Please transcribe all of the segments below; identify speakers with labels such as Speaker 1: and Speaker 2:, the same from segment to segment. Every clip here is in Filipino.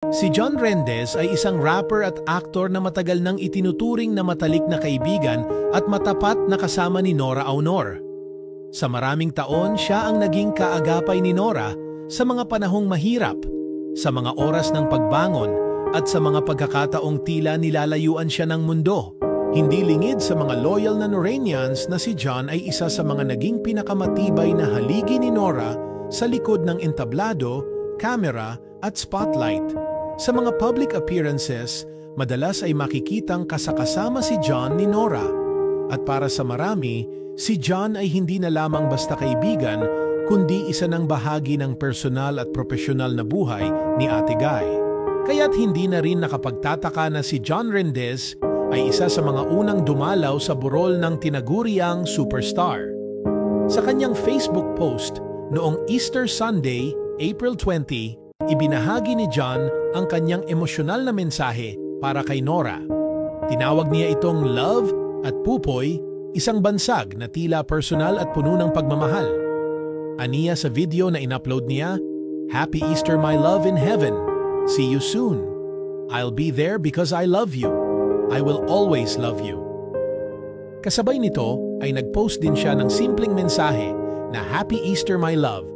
Speaker 1: Si John Rendez ay isang rapper at aktor na matagal nang itinuturing na matalik na kaibigan at matapat na kasama ni Nora Aunor. Sa maraming taon, siya ang naging kaagapay ni Nora sa mga panahong mahirap, sa mga oras ng pagbangon at sa mga pagkakataong tila nilalayuan siya ng mundo. Hindi lingid sa mga loyal na Noranians na si John ay isa sa mga naging pinakamatibay na haligi ni Nora sa likod ng entablado, camera at spotlight. Sa mga public appearances, madalas ay makikitang kasakasama si John ni Nora. At para sa marami, si John ay hindi na lamang basta kaibigan, kundi isa ng bahagi ng personal at profesional na buhay ni Ate Guy. Kaya't hindi na rin nakapagtataka na si John Rendez ay isa sa mga unang dumalaw sa burol ng tinaguriang superstar. Sa kanyang Facebook post noong Easter Sunday, April 20, ibinahagi ni John ang kanyang emosyonal na mensahe para kay Nora. Tinawag niya itong love at pupoy, isang bansag na tila personal at puno ng pagmamahal. Aniya sa video na inupload niya, "Happy Easter my love in heaven. See you soon. I'll be there because I love you. I will always love you." Kasabay nito ay nagpost din siya ng simpleng mensahe na Happy Easter my love,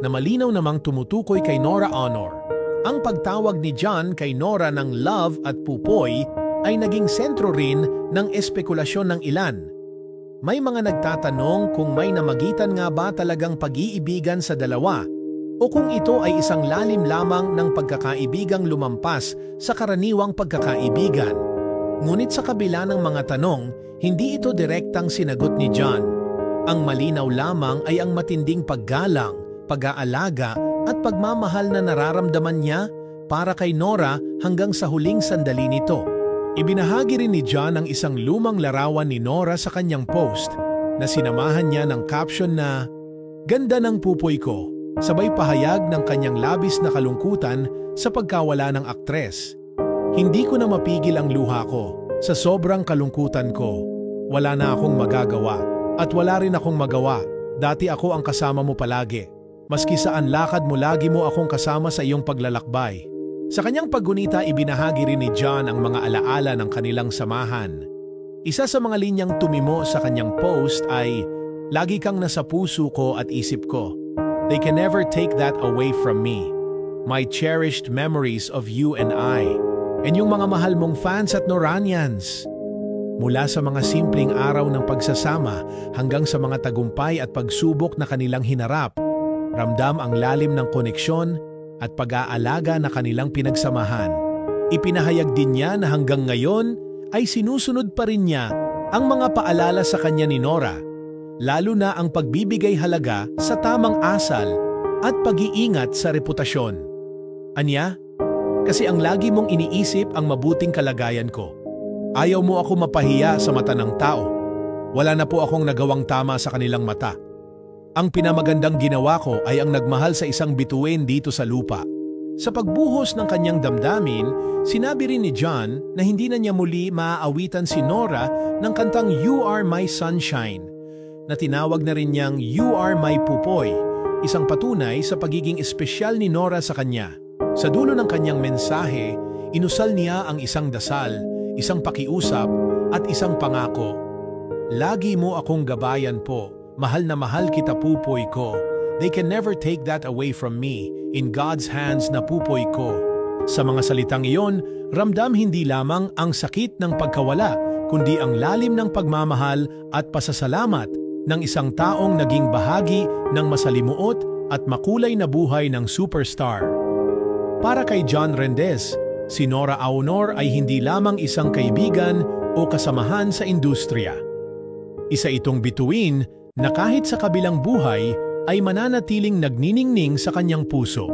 Speaker 1: na malinaw namang tumutukoy kay Nora Aunor. Ang pagtawag ni John kay Nora ng love at pupoy ay naging sentro rin ng espekulasyon ng ilan. May mga nagtatanong kung may namagitan nga ba talagang pag-iibigan sa dalawa o kung ito ay isang lalim lamang ng pagkakaibigang lumampas sa karaniwang pagkakaibigan. Ngunit sa kabila ng mga tanong, hindi ito direktang sinagot ni John. Ang malinaw lamang ay ang matinding paggalang, pag-aalaga at pagmamahal na nararamdaman niya para kay Nora hanggang sa huling sandali nito. Ibinahagi rin ni John ang isang lumang larawan ni Nora sa kanyang post na sinamahan niya ng caption na "Ganda ng pupoy ko", sabay pahayag ng kanyang labis na kalungkutan sa pagkawala ng aktres. "Hindi ko na mapigil ang luha ko sa sobrang kalungkutan ko. Wala na akong magagawa at wala rin akong magawa. Dati ako ang kasama mo palagi. Maski saan lakad mo lagi mo akong kasama sa iyong paglalakbay." Sa kanyang paggunita, ibinahagi rin ni John ang mga alaala ng kanilang samahan. Isa sa mga linyang tumimo sa kanyang post ay, "Lagi kang nasa puso ko at isip ko. They can never take that away from me. My cherished memories of you and I." And yung mga mahal mong fans at Noranians. Mula sa mga simpleng araw ng pagsasama hanggang sa mga tagumpay at pagsubok na kanilang hinarap, ramdam ang lalim ng koneksyon at pag-aalaga na kanilang pinagsamahan. Ipinahayag din niya na hanggang ngayon ay sinusunod pa rin niya ang mga paalala sa kanya ni Nora, lalo na ang pagbibigay halaga sa tamang asal at pag-iingat sa reputasyon. Anya, kasi ang lagi mong iniisip ang mabuting kalagayan ko. Ayaw mo ako mapahiya sa mata ng tao. Wala na po akong nagawang tama sa kanilang mata. Ang pinamagandang ginawa ko ay ang nagmahal sa isang bituin dito sa lupa. Sa pagbuhos ng kanyang damdamin, sinabi rin ni John na hindi na niya muli maaawitan si Nora ng kantang "You Are My Sunshine", na tinawag na rin niyang "You Are My Pupoy", isang patunay sa pagiging espesyal ni Nora sa kanya. Sa dulo ng kanyang mensahe, inusal niya ang isang dasal, isang pakiusap at isang pangako. "Lagi mo akong gabayan po. Mahal na mahal kita pupoy ko. They can never take that away from me. In God's hands na pupoy ko." Sa mga salitang iyon, ramdam hindi lamang ang sakit ng pagkawala, kundi ang lalim ng pagmamahal at pasasalamat ng isang taong naging bahagi ng masalimuot at makulay na buhay ng superstar. Para kay John Rendez, si Nora Aunor ay hindi lamang isang kaibigan o kasamahan sa industriya. Isa itong bituin na kahit sa kabilang buhay ay mananatiling nagniningning sa kanyang puso.